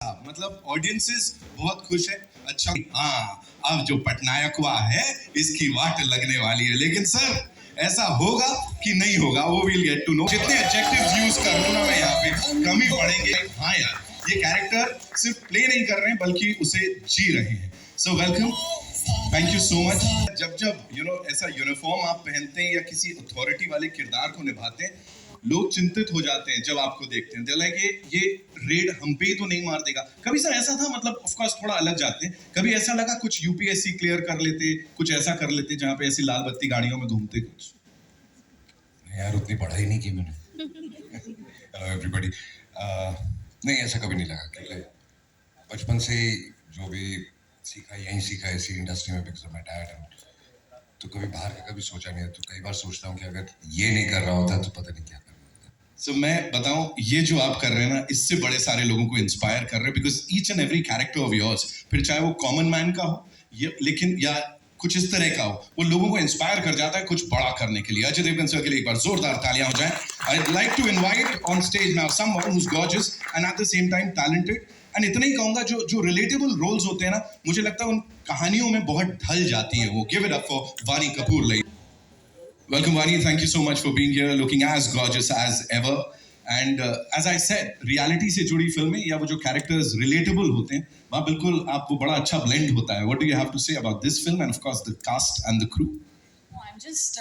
मतलब ऑडियंसेस बहुत खुश है। अच्छा हाँ, अब जो पटनायक हुआ है इसकी वाट लगने वाली है, लेकिन सर ऐसा होगा कि नहीं होगा वो विल गेट टू नो। जितने एडजेक्टिव्स यूज कर रहा हूं ना मैं यहाँ पे कम ही पड़ेंगे। हाँ यार, ये कैरेक्टर सिर्फ प्ले नहीं कर रहे हैं बल्कि उसे जी रहे हैं। So welcome, thank you so much. जब जब ऐसा यूनिफॉर्म आप पहनते हैं या किसी अथॉरिटी वाले किरदार को निभाते हैं, लोग चिंतित हो जाते हैं जब आपको देखते हैं। लाइक ये रेड हम पे ही तो नहीं मार देगा। कभी सर ऐसा था, मतलब ऑफ कोर्स थोड़ा अलग जाते हैं, कभी ऐसा लगा कुछ यूपीएससी क्लियर कर लेते, कुछ ऐसा कर लेते जहां पे ऐसी लाल बत्ती गाड़ियों में घूमते कुछ? यार उतनी पढ़ाई नहीं की मैंने। Hello everybody. नहीं, ऐसा कभी नहीं लगा क्योंकि बचपन से जो भी सीखा यहीं सीखा इसी इंडस्ट्री में, बिकॉज ऑफ माय डैड। तो कभी बाहर का कभी सोचा नहीं है। तो कई बार सोचता हूँ कि अगर ये नहीं कर रहा होता तो पता नहीं क्या करना होता। सो मैं बताऊं, ये जो आप कर रहे हैं ना, इससे बड़े सारे लोगों को इंस्पायर कर रहे हैं, because each and every character of yours, फिर चाहे वो कॉमन मैन का हो लेकिन या कुछ इस तरह का हो, वो लोगों को इंस्पायर कर जाता है कुछ बड़ा करने के लिए। अजय देवगन सर के लिए एक बार जोरदार तालियां हो जाएं। I'd like to invite on stage now someone who's gorgeous and at the same time talented. And इतना ही कहूंगा, जो रिलेटेबल रोल्स होते हैं ना, मुझे लगता है उन कहानियों में बहुत ढल जाती हैं वो। गिव इट अप फॉर वानी Kapoor like. Welcome Vani, thank you so much for being here, looking as gorgeous as ever. And as I said, reality से जुड़ी फिल्में या वो जो characters relatable होते हैं, वहाँ बिल्कुल आप वो बड़ा अच्छा blend होता है. What do you have to say about this film and of course the cast and the crew? No, I'm just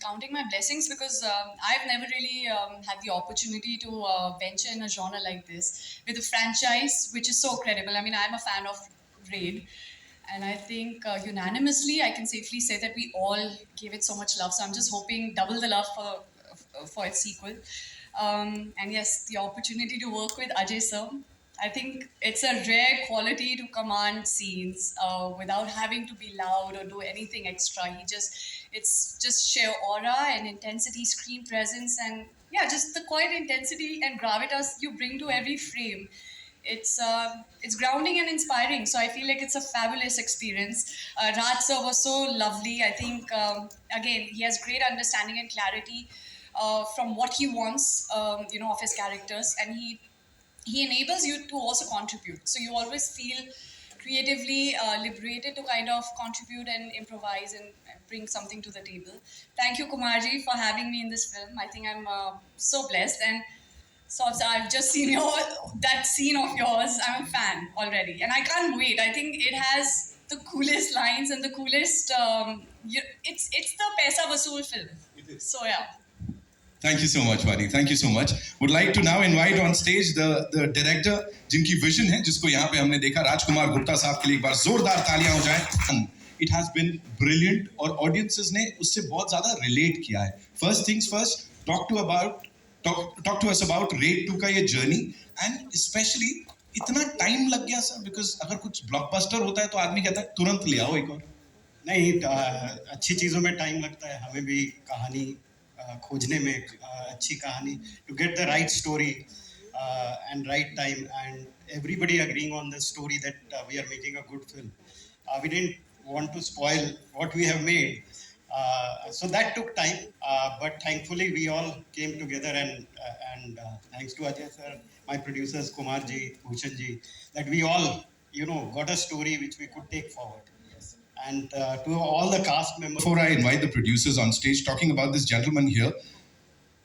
counting my blessings because I've never really had the opportunity to venture in a genre like this with a franchise which is so credible. I mean, I'm a fan of Raid, and I think unanimously I can safely say that we all gave it so much love. So I'm just hoping double the love for its sequel. And yes, the opportunity to work with Ajay sir, I think it's a rare quality to command scenes without having to be loud or do anything extra. It's just sheer aura and intensity, screen presence, and yeah, just the quiet intensity and gravitas you bring to every frame. It's grounding and inspiring. So I feel like it's a fabulous experience. Raj sir was so lovely. I think again he has great understanding and clarity from what he wants, of his characters, and he enables you to also contribute. So you always feel creatively liberated to kind of contribute and improvise and bring something to the table. Thank you, Kumarji, for having me in this film. I think I'm so blessed. And so I've just seen that scene of yours. I'm a fan already. And I can't wait. I think it has the coolest lines and the coolest... it's the Paisa Vasool film. It is. So yeah. Thank you so much, Vani. Thank you so much. Would like to now invite on stage the director जिनकी vision है, जिसको यहाँ पे हमने देखा, राजकुमार गुप्ता साहब के लिए एक बार जोरदार तालियां हो जाएं. It has been brilliant और audiences ने उससे बहुत ज़्यादा relate किया है. First things first, talk to us about Raid 2 का ये journey, and especially इतना time लग गया सर, because अगर कुछ blockbuster होता है तो आदमी कहता है तुरंत ले आओ एक और. नहीं, अच्छी चीज़ों में टाइम लगता है. हमें भी कहानी खोजने में, अच्छी कहानी, to get the right story and right time, and everybody agreeing on the story that we are making a good film. We didn't want to spoil what we have made, so that took time, but thankfully we all came together, and thanks to Ajay sir, my producers Kumar ji, Bhushan ji, that we all got a story which we could take forward. And to all the cast members. Before I invite the producers on stage, talking about this gentleman here,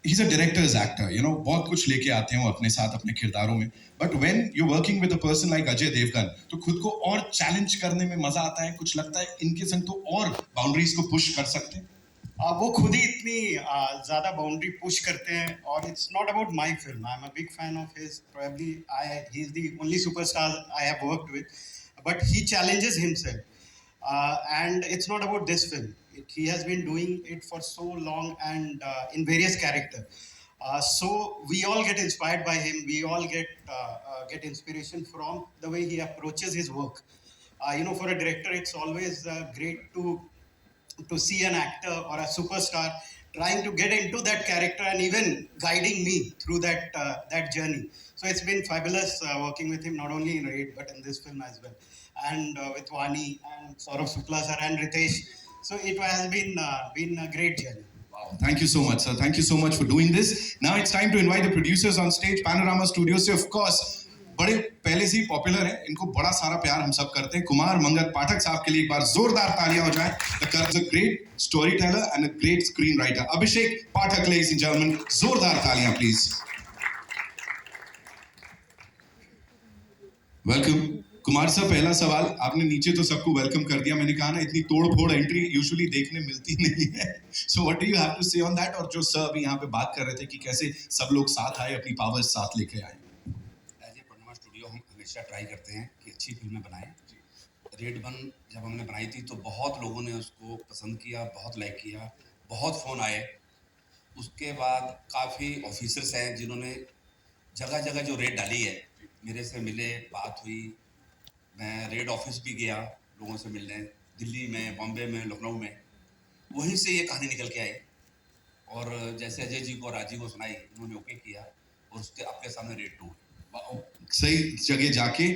he's a director's actor. बहुत कुछ लेके आते हैं वो अपने साथ अपने किरदारों में. But when you're working with a person like Ajay Devgan, तो खुद को और चैलेंज करने में मजा आता है. कुछ लगता है इनके संग तो और बाउंड्रीज को पुश कर सकते हैं. वो खुद ही इतनी ज़्यादा बाउंड्री पुश करते हैं. और it's not about my film. I'm a big fan of his. Probably he's the only superstar I have worked with. But he challenges himself. And it's not about this film. He has been doing it for so long and in various characters. So we all get inspired by him. We all get inspiration from the way he approaches his work. For a director, it's always great to see an actor or a superstar trying to get into that character and even guiding me through that journey. So it's been fabulous working with him, not only in Raid but in this film as well. And with Vani and Saurabh Shukla sir and Ritesh. So it has been a great journey. Wow. Thank you so much, sir. Thank you so much for doing this. Now it's time to invite the producers on stage. Panorama Studios, of course, बड़े पहले से ही popular हैं, इनको बड़ा सारा प्यार हम सब करते हैं। कुमार मंगत पाठक साहब के लिए एक बार जोरदार तालियां हो जाए। The great story teller and a great screen writer Abhishek Pathak, ladies and gentleman, जोरदार तालियां प्लीज। वेलकम कुमार साहब। पहला सवाल, आपने नीचे तो सबको वेलकम कर दिया, मैंने कहा ना इतनी तोड़ फोड़ एंट्री यूजुअली देखने मिलती नहीं है, so what do you have to say on that? और जो सर अभी यहाँ पे बात कर रहे थे कि कैसे सब लोग साथ आए, अपनी पावर्स साथ लेके आए। एज ए पन्नामा स्टूडियो हम हमेशा ट्राई करते हैं कि अच्छी फिल्में बनाएं। रेड वन जब हमने बनाई थी तो बहुत लोगों ने उसको पसंद किया, बहुत लाइक किया, बहुत फ़ोन आए। उसके बाद काफ़ी ऑफिसर्स हैं जिन्होंने जगह जगह जो रेड डाली है, मेरे से मिले, बात हुई। मैं रेड ऑफिस भी गया लोगों से मिलने, दिल्ली में, बॉम्बे में, लखनऊ में। वहीं से ये कहानी निकल के आई और जैसे अजय जी को, राजी को सुनाई, उन्होंने ओके किया और उसके आपके सामने रेड 2। सही जगह जाके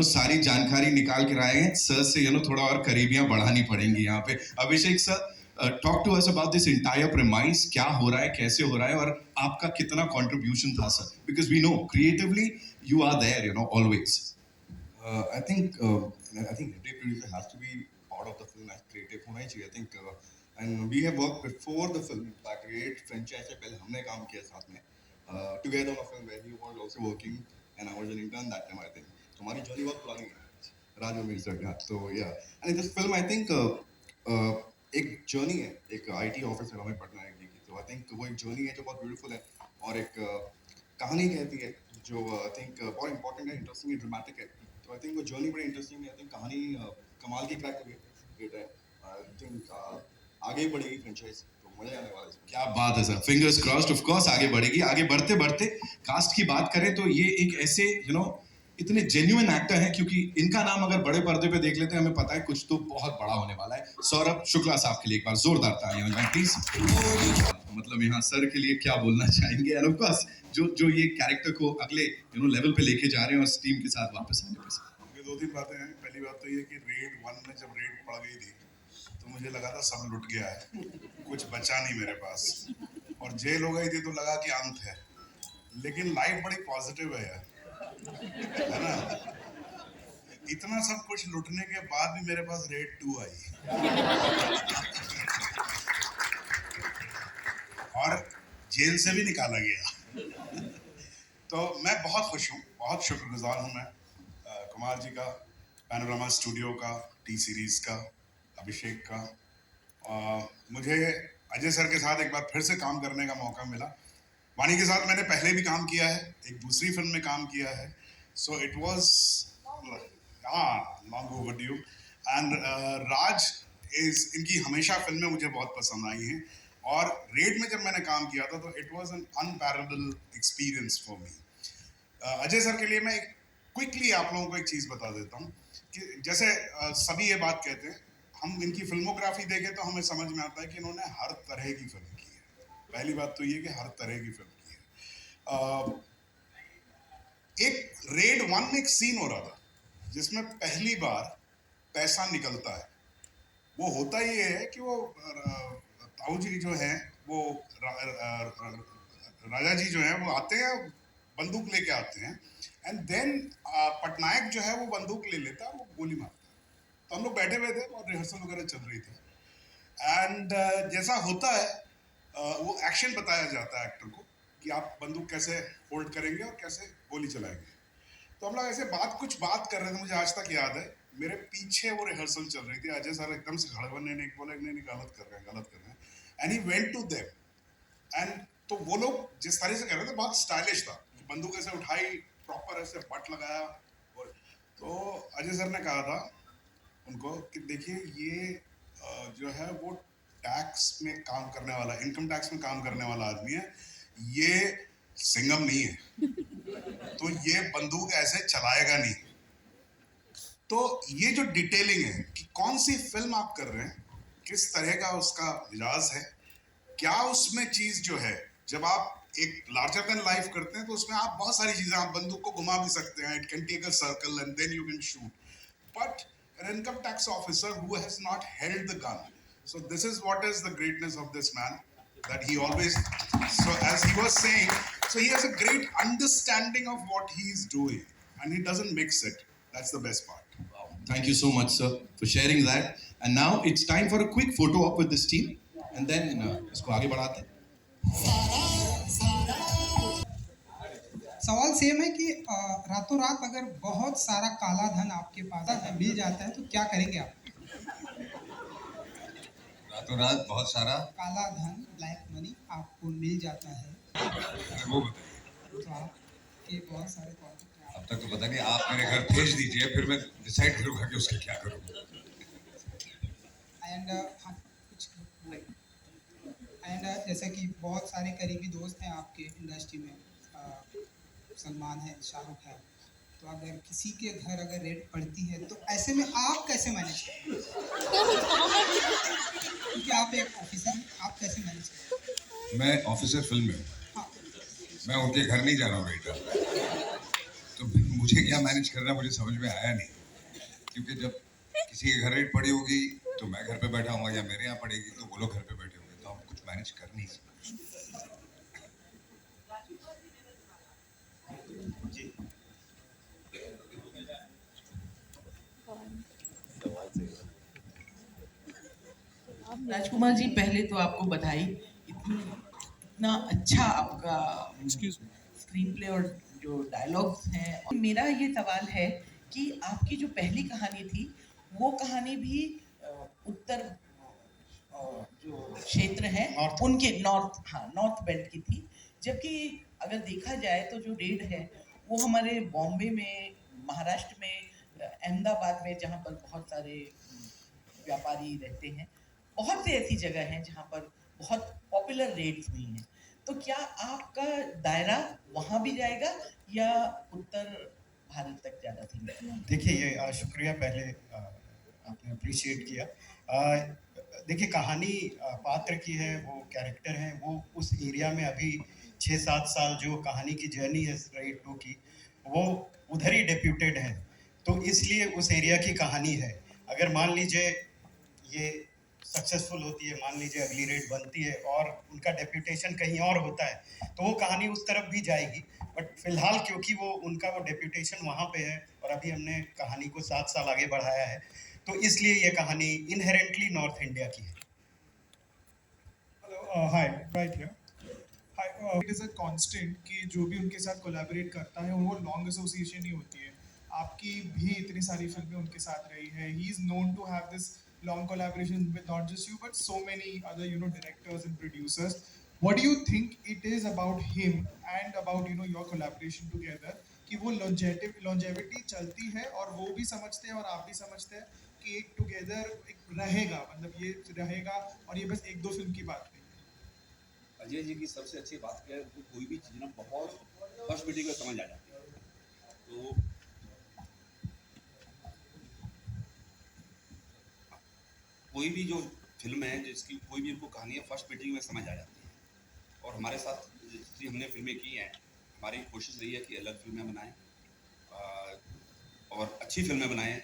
सारी जानकारी निकाल के आए हैं। सर से थोड़ा और करीबियां बढ़ानी पड़ेंगी यहाँ पे। Abhishek sir, talk to us about this entire premise, क्या हो रहा है, कैसे हो रहा है, और आपका कितना कंट्रीब्यूशन था sir? Because we know creatively you are there always. I think every producer has to be part of the film as creative होना ही चाहिए. I think and we have worked before the film. In fact, Raid franchise से पहले हमने काम किया साथ में together on a film where he was also working and I was an intern that time. I think तो हमारी journey बहुत पुरानी है, राज और मेरी सर। तो yeah, and in this film I think एक journey है, एक IT officer हमें पटनायक जी की। तो I think वो एक journey है जो बहुत beautiful है और एक कहानी कहती है जो I think बहुत important है, interesting है, dramatic है। तो आई थिंक वो जर्नी बड़ी इंटरेस्टिंग है। आई थिंक कहानी कमाल की क्रैक हुई है। आई थिंक आगे बढ़ेगी फ्रेंचाइज, तो मजा आने वाला है इसमें। क्या बात है sir, fingers crossed. Of course आगे बढ़ेगी। आगे बढ़ते बढ़ते कास्ट की बात करें तो ये एक ऐसे इतने जेन्युइन एक्टर हैं, क्योंकि इनका नाम अगर बड़े पर्दे पे देख लेते हैं हमें पता है कुछ तो बहुत बड़ा होने वाला है। सौरभ शुक्ला साहब के लिए एक बार जोरदार तालियां हो जाए प्लीज। मतलब यहाँ सर के लिए क्या बोलना चाहेंगे? एंड ऑफ कोर्स जो ये कैरेक्टर को अगले लेवल पे लेके जा रहे हैं और टीम के साथ वापस आने पे। ये 2-3 बातें हैं। पहली बात तो ये कि रेड 1 में जब रेड पड़ गई थी तो मुझे लगा था सब लुट गया है, कुछ बचा नहीं मेरे पास, और जेल हो गई थी तो लगा कि अंत है। लेकिन लाइफ बड़ी पॉजिटिव है यार, है ना? इतना सब कुछ लुटने के बाद भी मेरे पास रेड 2 आई और जेल से भी निकाला गया। तो मैं बहुत खुश हूँ, बहुत शुक्रगुजार हूँ मैं कुमार जी का, पैनोरामा स्टूडियो का, टी सीरीज का, अभिषेक का। मुझे अजय सर के साथ एक बार फिर से काम करने का मौका मिला। वाणी के साथ मैंने पहले भी काम किया है, एक दूसरी फिल्म में काम किया है, so it was long overdue. And Raj इनकी हमेशा फिल्में मुझे बहुत पसंद आई हैं और रेड में जब मैंने काम किया था तो it was an unparalleled experience for me. Ajay sir के लिए मैं क्विकली आप लोगों को एक चीज़ बता देता हूँ कि जैसे सभी ये बात कहते हैं, हम इनकी फिल्मोग्राफी देखें तो हमें समझ में आता है कि इन्होंने हर तरह की फिल्म की है। पहली बात तो ये कि हर तरह की फिल्म की है। एक रेड 1 में एक सीन हो रहा था जिसमें पहली बार पैसा निकलता है। वो होता ये है कि वो ताऊ जी जो हैं वो राजा जी जो हैं वो आते हैं, बंदूक लेके आते हैं, एंड देन पटनायक जो है वो बंदूक ले लेता है, वो गोली मारता है। तो हम लोग बैठे हुए थे और रिहर्सल वगैरह चल रही थी एंड जैसा होता है वो एक्शन बताया जाता है एक्टर को कि आप बंदूक कैसे होल्ड करेंगे और कैसे गोली चलाएंगे। तो हम लोग ऐसे कुछ बात कर रहे थे, मुझे आज तक याद है। मेरे पीछे वो रिहर्सल चल रही थी, अजय सर एकदम से खड़े बने ने बोला नहीं गलत कर रहे हैं, and he went to them. And तो वो लोग जिस तरह से कर रहे थे बहुत स्टाइलिश था, बंदूक ऐसे उठाई, प्रॉपर ऐसे बट लगाया। और तो अजय सर ने कहा था उनको कि देखिए ये जो है वो टैक्स में काम करने वाला, इनकम टैक्स में काम करने वाला आदमी है, ये सिंघम नहीं है, तो ये बंदूक ऐसे चलाएगा नहीं। तो ये जो डिटेलिंग है कि कौन सी फिल्म आप कर रहे हैं, किस तरह का उसका मिजाज है, क्या उसमें चीज जो है, जब आप एक लार्जर देन लाइफ करते हैं तो उसमें आप बहुत सारी चीजें, आप बंदूक को घुमा भी सकते हैं, it can take a circle and then you can shoot, but an income tax officer who has not held the gun. So this is what is the greatness of this man, that he always, so as he was saying, so he has a great understanding of what he is doing, and he doesn't mix it. That's the best part. Wow. Thank you so much, sir, for sharing that. And now it's time for a quick photo op with this team, and then इसको आगे बढ़ाते हैं. सवाल same है कि रातों रात अगर बहुत सारा काला धन आपके पास मिल जाता है तो क्या करेंगे आप? रातों रात बहुत सारा काला धन, ब्लैक मनी आपको मिल जाता है वो बताइए. तो आपके बहुत सारे कॉन्टेक्ट हैं. अब तक तो पता नहीं, आप मेरे घर भेज दीजिए, फिर मैं डिसाइड करूंगा कि उसके क्या करूंगा. एंड कुछ एंड जैसे कि बहुत सारे करीबी दोस्त हैं आपके इंडस्ट्री में, सलमान है, शाहरुख है, तो अगर किसी के घर अगर रेड पड़ती है तो ऐसे में आप कैसे मैनेज करें? क्योंकि आप एक ऑफिसर हैं, आप कैसे मैनेज करें? मैं ऑफिसर फिल्म में हूँ, हाँ, मैं उनके घर नहीं जा रहा हूँ बेटा, तो मुझे क्या मैनेज करना मुझे समझ में आया नहीं. क्योंकि जब किसी के घर रेट पड़ी होगी तो मैं घर पे बैठा हूँ, या मेरे यहाँ पड़ेगी तो वो लोग घर पे बैठे होंगे, तो हम कुछ मैनेज कर नहीं सकते. जी. राजकुमार जी, पहले तो आपको बधाई. इतना अच्छा आपका स्क्रीन प्ले और जो डायलॉग्स हैं. मेरा ये सवाल है कि आपकी जो पहली कहानी थी वो कहानी भी उत्तर जो क्षेत्र है North. उनके नॉर्थ बेल्ट की थी, जबकि अगर देखा जाए तो जो रेड है वो हमारे बॉम्बे में, महाराष्ट्र में, अहमदाबाद में, जहाँ पर बहुत सारे व्यापारी रहते हैं, बहुत सी ऐसी जगह हैं जहाँ पर बहुत पॉपुलर रेड्स हुई हैं. तो क्या आपका दायरा वहाँ भी जाएगा या उत्तर भारत तक ज़्यादा थी? देखिए, ये शुक्रिया पहले आपने अप्रिशिएट किया. देखिए, कहानी पात्र की है, वो कैरेक्टर है, वो उस एरिया में अभी 6-7 साल जो कहानी की जर्नी है रेड 2 की, वो उधर ही डेप्यूटेड है, तो इसलिए उस एरिया की कहानी है. अगर मान लीजिए ये सक्सेसफुल होती है, मान लीजिए अगली रेड बनती है और उनका डेप्यूटेशन कहीं और होता है, तो वो कहानी उस तरफ भी जाएगी. बट फिलहाल क्योंकि उनका वो डेप्यूटेशन वहाँ पे है और अभी हमने कहानी को 7 साल आगे बढ़ाया है, तो इसलिए ये कहानी इनहेरेंटली नॉर्थ इंडिया की है. Hi, right here. Hi, it is a constant कि जो भी उनके साथ कोलैबोरेट करता है वो लॉन्ग एसोसिएशन ही होती है. आपकी भी इतनी सारी फिल्में उनके साथ रही है. He is known to have this long collaboration with not just you but so many other directors and producers. What do you think it is about him and about your collaboration together कि वो longevity चलती है और वो भी समझते हैं और आप भी समझते हैं कि एक together एक रहेगा, मतलब ये रहेगा और ये बस 1-2 फिल्म की बात नहीं. अजय जी की सबसे अच्छी बात क्या है, उनको कोई भी चीज़ ना बहुत फर्स्ट मीटिंग में समझ आ जाती है. तो कोई भी जो फिल्म है जिसकी कोई भी उनको कहानी है फर्स्ट मीटिंग में समझ आ जाती है. और हमारे साथ जितनी हमने फिल्में की हैं, हमारी कोशिश रही है कि अलग फिल्में बनाएं और अच्छी फिल्में बनाएं,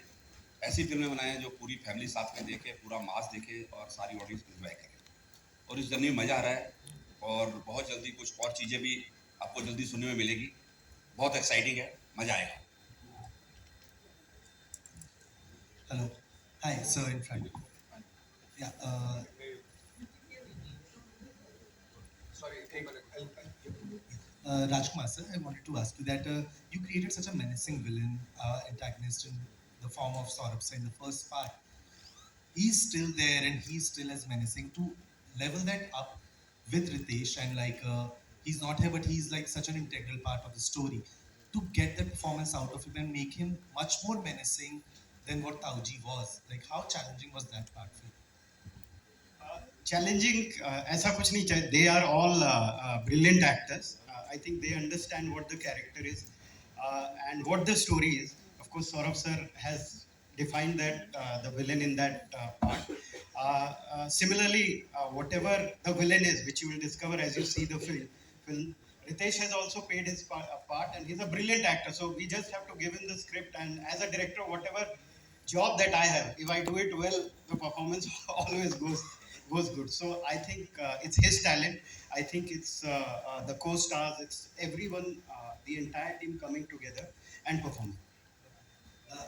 ऐसी फिल्में बनाएं जो पूरी फैमिली साथ में देखे, पूरा मास देखे और सारी ऑडियंस इंजॉय करे. और इस जर्नी में मज़ा आ रहा है और बहुत जल्दी कुछ और चीज़ें भी आपको जल्दी सुनने में मिलेगी. बहुत एक्साइटिंग है, मज़ा आएगा. Hello. Hi, sir, in front. Yeah. Sorry, एक minute. Rajkumar, sir, I wanted to ask you that you created such a menacing villain, antagonist in the form of Saurabh sir in the first part. He's still there and he's still as menacing. To level that up with Ritesh and he's not here, but he's like such an integral part of the story. To get that performance out of him and make him much more menacing than what Tauji was. Like, how challenging was that part for you? Challenging, ऐसा कुछ नहीं चाहिए. They are all brilliant actors. I think they understand what the character is and what the story is. Of course, Saurabh sir has defined that the villain in that part. Similarly, whatever the villain is, which you will discover as you see the film, Ritesh has also played his part, and he's a brilliant actor. So we just have to give him the script, and as a director, whatever job that I have, if I do it well, the performance always goes good. So I think it's his talent. I think it's the co-stars, it's everyone, the entire team coming together. and performing.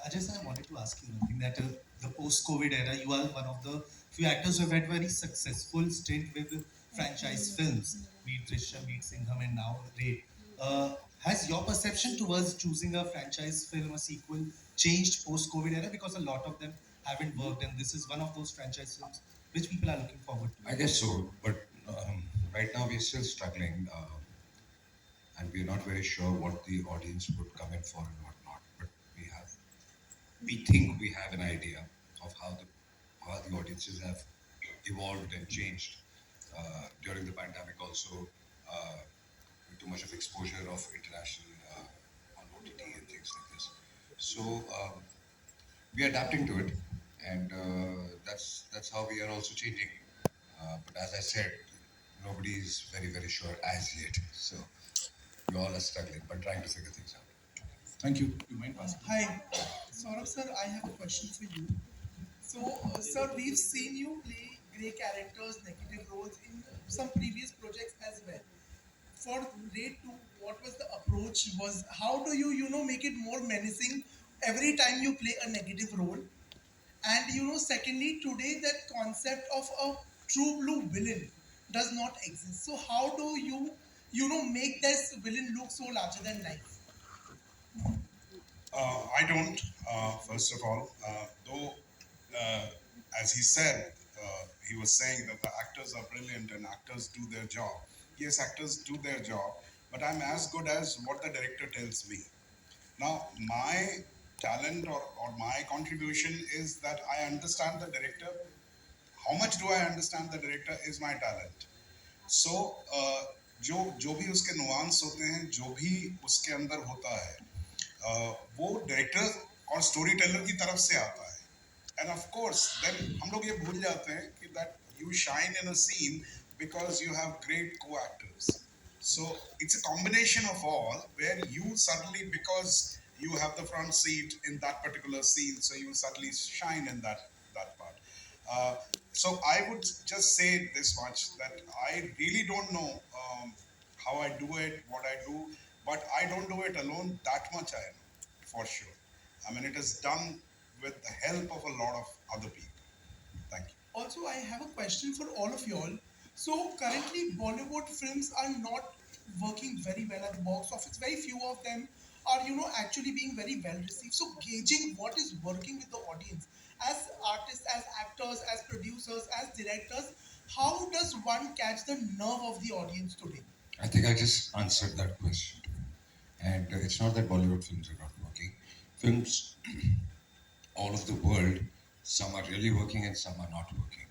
Ajay sir, I wanted to ask you one thing that the post-COVID era, you are one of the few actors who have had very successful stint with franchise films, be it Drishyam, be it Singham, and now Raid. Has your perception towards choosing a franchise film, a sequel, changed post-COVID era? Because a lot of them haven't worked, and this is one of those franchise films which people are looking forward to. I guess so, but right now we're still struggling, and we're not very sure what the audience would come in for and what not. But we think we have an idea of how the audiences have evolved and changed during the pandemic. Also, too much of exposure of international on OTT and things like this. So we're adapting to it, and that's how we are also changing. But as I said, nobody is very sure as yet. So we all are struggling, but trying to figure things out. Thank you. You mind passing? Hi, Saurabh sir, I have a question for you. So, sir, we've seen you play grey characters, negative roles in some previous projects as well. For Raid 2, what was the approach? Was how do you make it more menacing every time you play a negative role? And secondly, today that concept of a true blue villain does not exist. So how do you make this villain look so larger than life? I don't, first of all, though, as he said, he was saying that the actors are brilliant and actors do their job. Yes, actors do their job, but I'm as good as what the director tells me. Now, my talent or my contribution is that I understand the director. How much do I understand the director is my talent. So, जो भी उसके nuance होते हैं, जो भी उसके अंदर होता है, वो डायरेक्टर और स्टोरी टेलर की तरफ से आता है. And of course, then हम लोग ये भूल जाते हैं कि that you shine in a scene because you have great co-actors. So it's a combination of all where you suddenly, because you have the front seat in that particular scene, so you suddenly shine in that part. So I would just say this much, that I really don't know how I do it, what I do, but I don't do it alone. That much I know, for sure. I mean, it is done with the help of a lot of other people. Thank you. Also, I have a question for all of y'all. So currently, Bollywood films are not working very well at the box office. Very few of them are, actually being very well received. So gauging what is working with the audience, as artists, as actors, as producers, as directors, how does one catch the nerve of the audience today? I think I just answered that question. And it's not that Bollywood films are not working. Films all over the world, some are really working and some are not working.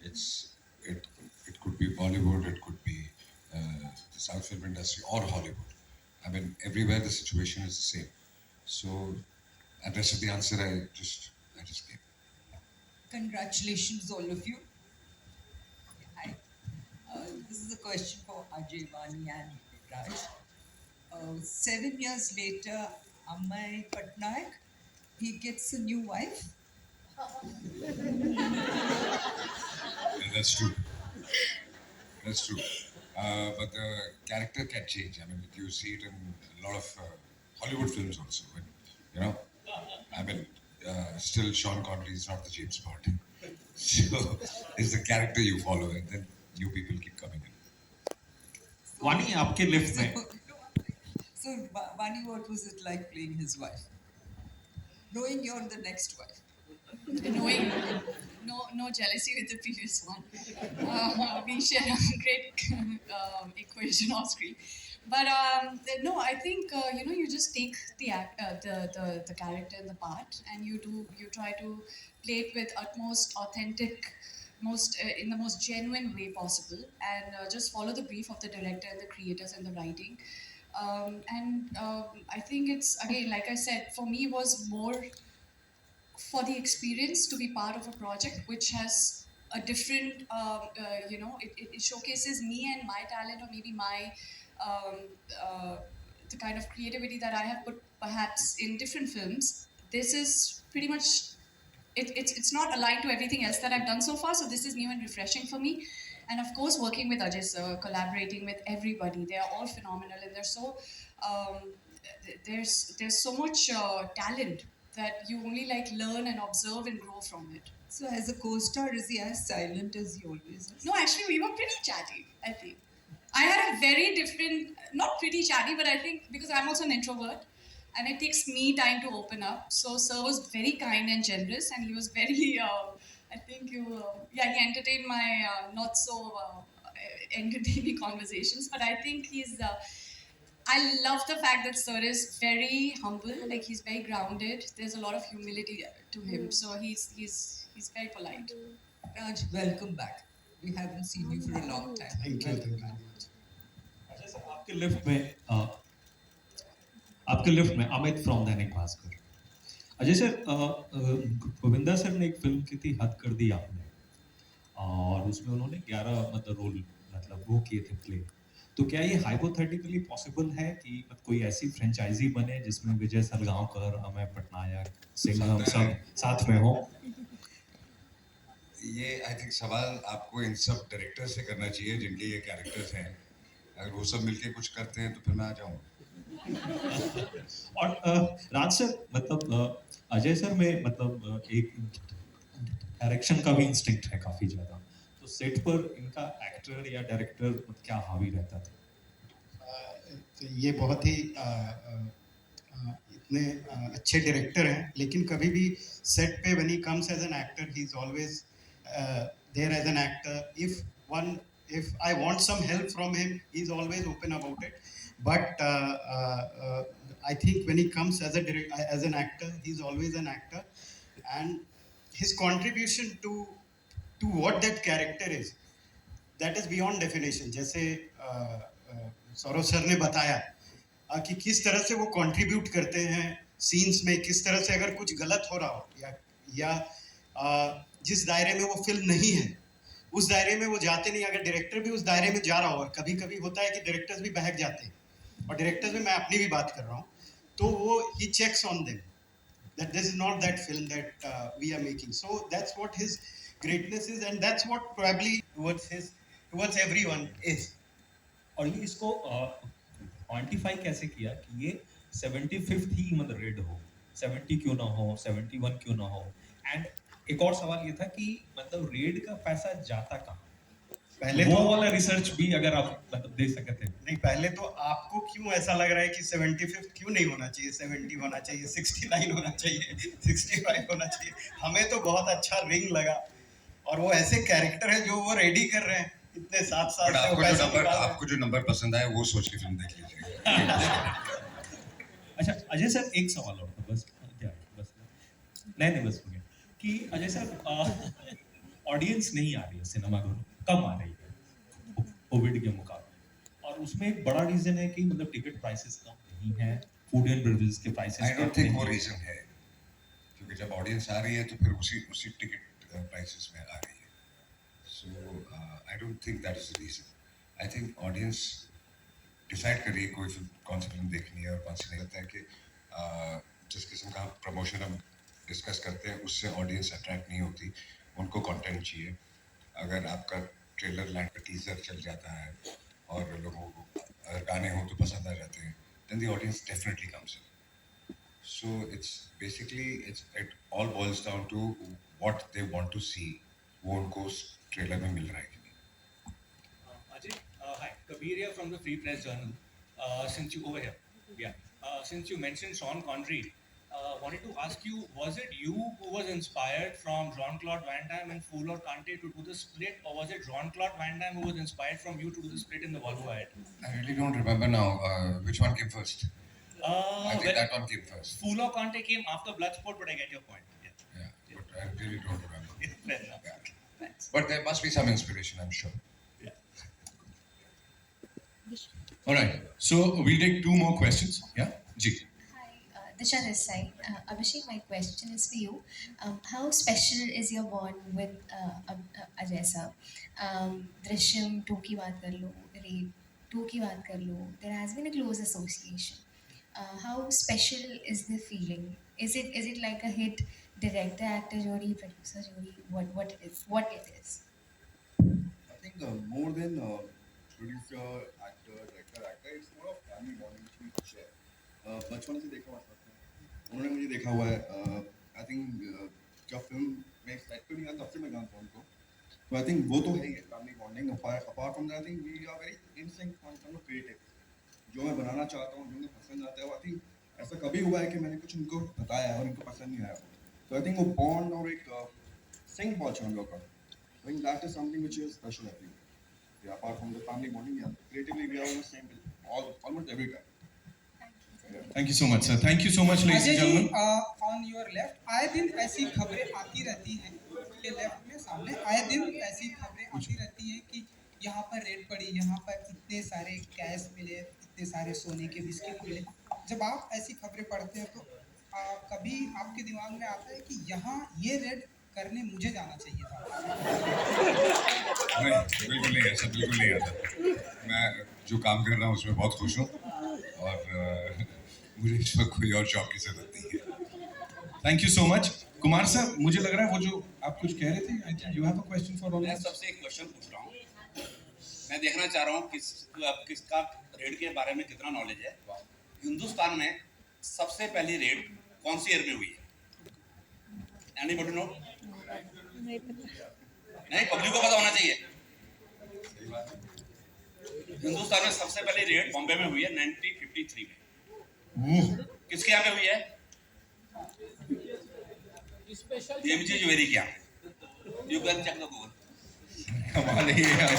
It could be Bollywood, it could be the South film industry or Hollywood. I mean, everywhere the situation is the same. So, and rest of the answer I just gave. Congratulations, all of you. Hi. This is a question for Ajay, Vani, and Raj. 7 years later, Amay Patnaik, he gets a new wife. That's true. That's true. But the character can change. I mean, you see it in a lot of Hollywood films also. When, I mean, still Sean Connery is not the James Bond. So it's the character you follow, and then new people keep coming in. वानी आपके lift में So, Vani, what was it like playing his wife? Knowing you're the next wife. Knowing no jealousy with the previous one. We share a great equation off screen. But no, I think you just take the character and the part, and you try to play it with utmost authentic, in the most genuine way possible, and just follow the brief of the director and the creators and the writing. I think it's, again, like I said, for me was more for the experience to be part of a project which has a different, it showcases me and my talent, or maybe my the kind of creativity that I have put perhaps in different films. This is pretty much it's not aligned to everything else that I've done so far, so this is new and refreshing for me. And of course, working with Ajay sir, collaborating with everybody, they are all phenomenal, and they're so there's so much talent that you only like learn and observe and grow from it. So as a co-star, is he as silent as he always is? No, actually, we were pretty chatty, I think. I had a very different, not pretty chatty, but I think because I'm also an introvert and it takes me time to open up. So, Sir was very kind and generous, and he was very, I think, he entertained my not so entertaining conversations. But I think I love the fact that Sir is very humble, like he's very grounded. There's a lot of humility to him. So, he's very polite. Raj, welcome back. We haven't seen you for a long time. Thank you very much. Ajay sir, आपके lift में Amit from Dainik Bhaskar. Ajay sir, Govinda sir ने एक film की थी हद कर दी आपने, और उसमें उन्होंने 11 मतलब रोल मतलब वो किए थे प्ले। तो क्या ये हाइपोथेटिकली पॉसिबल है कि कोई ऐसी फ्रेंचाइजी बने जिसमें विजय सलगांवकर, अमय पटनायक, सिंघम सब साथ में हो? ये आई थिंक सवाल आपको इन सब डायरेक्टर से करना चाहिए जिनके ये कैरेक्टर्स हैं। अगर वो सब मिलके कुछ करते हैं तो फिर मैं आ जाऊंगा। और राज सर, मतलब अजय सर में मतलब एक डायरेक्शन का भी इंस्टिंक्ट है काफी ज्यादा, तो सेट पर इनका एक्टर या डायरेक्टर क्या हावी रहता था? तो ये बहुत ही इतने अच्छे डायरेक्टर हैं, लेकिन कभी भी सेट पे when he comes as an actor, he is always there as an actor. If I want some help from him, he is always open about it. But I think when he comes as an actor, he is always an actor, and his contribution to what that character is, that is beyond definition. जैसे Saurabh sir ने बताया कि किस तरह से वो contribute करते हैं सीन्स में, किस तरह से अगर कुछ गलत हो रहा हो या जिस दायरे में वो फिल्म नहीं है उस दायरे में वो जाते नहीं, अगर डायरेक्टर भी उस दायरे में जा रहा हो, और कभी कभी होता है कि डायरेक्टर्स भी बहक जाते हैं, और डायरेक्टर्स में मैं अपनी भी बात कर रहा हूँ, तो वो ही checks on them that this is not that film that we are making. So that's what his greatness is, and that's what probably towards everyone is. और ये इसको क्वांटिफाई कैसे किया कि ये 75th ही मतलब रेड हो, 70 क्यों ना हो, 71 क्यों ना हो? एंड एक और सवाल ये था कि मतलब रेड का पैसा जाता कहाँ? पहले वो तो वाला रिसर्च भी अगर आप मतलब दे सकते थे। नहीं, पहले तो आपको क्यों ऐसा लग रहा है कि 75 क्यों नहीं होना चाहिए, 70 होना चाहिए, 69 होना चाहिए, 65 होना चाहिए? हमें तो बहुत अच्छा रिंग लगा, और वो ऐसे कैरेक्टर है जो वो रेडी कर रहे हैं इतने 7 साल से। आपको जो नंबर पसंद आए वो सोच के फिल्म देख लीजिए। अच्छा अजय सर, एक सवाल और था बस, क्या है बस, नहीं बस हो गया कि अजय सर ऑडियंस नहीं आ रही है सिनेमा घरों, कम आ रही है कोविड के मुकाबले, और उसमें एक बड़ा रीजन है कि मतलब टिकट प्राइसेस कम नहीं है, फूड एंड बेवरेजेस के प्राइसेस आई डोंट थिंक वो रीजन है, क्योंकि जब ऑडियंस आ रही है तो फिर उसी टिकट प्राइसेस में आ रही है। So I don't think that is the reason. I think audience decide करिए कोई फिल्म कौन सी फिल्म देखनी है और कौन सी नहीं। लगता है कि जिस किस्म का प्रमोशन हम डिस्कस करते हैं उससे ऑडियंस अट्रैक्ट नहीं होती, उनको कंटेंट चाहिए। अगर आपका ट्रेलर लाइन पर टीजर चल जाता है और लोगों को अगर गाने हो तो पसंद आ जाते हैं, then the audience definitely comes in. So it all boils down to what they want to see. वो उनको ट्रेलर में मिल रहा है कि नहीं। Ajay, hi, Kabir here from the Free Press Journal. Since you mentioned Sean Connery, wanted to ask you, was it you who was inspired from Jean-Claude Van Damme and Fool or Kante to do the split, or was it Jean-Claude Van Damme who was inspired from you to do the split in the Volvo ad? I really don't remember now. Which one came first? I think that one came first. Fool or Kante came after Bloodsport, but I get your point. Yeah, but I really don't remember. Fair enough. Yeah. But there must be some inspiration, I'm sure. All right, so we'll take 2 more questions. Yeah, Ji. Disha this side. Abhishek, my question is for you. How special is your bond with Ajay sir? Drishyam 2 की बात कर लो, Raid 2 की बात कर लो. There has been a close association. How special is the feeling? Is it like a hit director actor jodi, producer jodi? What it is? I think more than producer actor, director actor, it's more of family bonding which we share. बचपन से देखा हुआ था, उन्होंने मुझे देखा हुआ है। आई थिंक जब फिल्म में सेट पे भी गया तब से मैं जानता हूँ उनको, तो आई थिंक वो तो है ही family bonding. Apart from that I think we are very in sync on terms of creative. जो मैं बनाना चाहता हूँ, जो मुझे पसंद आता है, आई थिंक ऐसा कभी हुआ है कि मैंने कुछ उनको बताया और उनको पसंद नहीं आया, तो आई थिंक वो बॉन्ड और एक सिंक बहुत हम लोग का, I think that is something which is special. I think apart from the family bonding, yeah, creatively we are on the same page almost every time. Thank you so much, sir. Thank you so much, ladies and gentlemen. On your left आए दिन ऐसी खबरें आती रहती हैं, के left में सामने आए दिन ऐसी खबरें आती रहती हैं कि यहाँ पर रेड पड़ी, यहाँ पर इतने सारे कैश मिले, इतने सारे सोने के बिस्किट मिले। जब आप ऐसी खबरें पढ़ते हैं तो कभी आपके दिमाग में आता है कि यहाँ ये रेड करने मुझे जाना चाहिए था? नहीं, बिल्कुल नहीं, ऐसा बिल्कुल नहीं आता। मैं जो काम कर रहा हूँ उसमें बहुत खुश हूँ और मुझे इस वक्त कोई और जॉब की जरूरत नहीं है। Thank you so much. Kumar sir, मुझे लग रहा है वो जो आप कुछ कह रहे थे, you have a question for all मैं of us? सबसे एक क्वेश्चन पूछ रहा हूँ। मैं देखना चाह रहा हूँ किसका रेड के बारे में कितना नॉलेज है। हिंदुस्तान में सबसे पहली रेड कौन सी ईयर में हुई है? Anybody no? नहीं, पब्लिक को पता होना चाहिए। हिंदुस्तान में सबसे पहली रेड बॉम्बे में हुई है 1953 में। किसके यहाँ पे हुई है? एमजे ज्वेलरी के यहाँ। You can check the Google. कमाल है यार।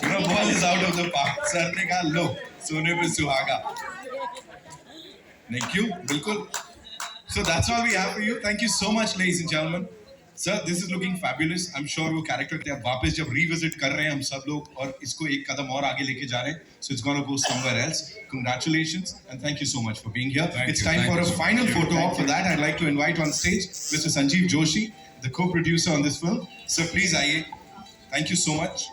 You know, ball is out of the park. Sir ने कहा लो, सोने पे सुहागा। Thank you, बिल्कुल। So that's all we have for you. Thank you so much, ladies and gentlemen. Sir, this is looking fabulous. I'm sure वो character थे, अब वापस जब revisit कर रहे हैं हम सब लोग और इसको एक कदम और आगे लेके जा रहे हैं. So it's gonna go somewhere else. Congratulations and thank you so much for being here. It's time for a final photo op. For that, I'd like to invite on stage Mr. Sanjeev Joshi, the co-producer on this film. Sir, please आइए. Thank you so much.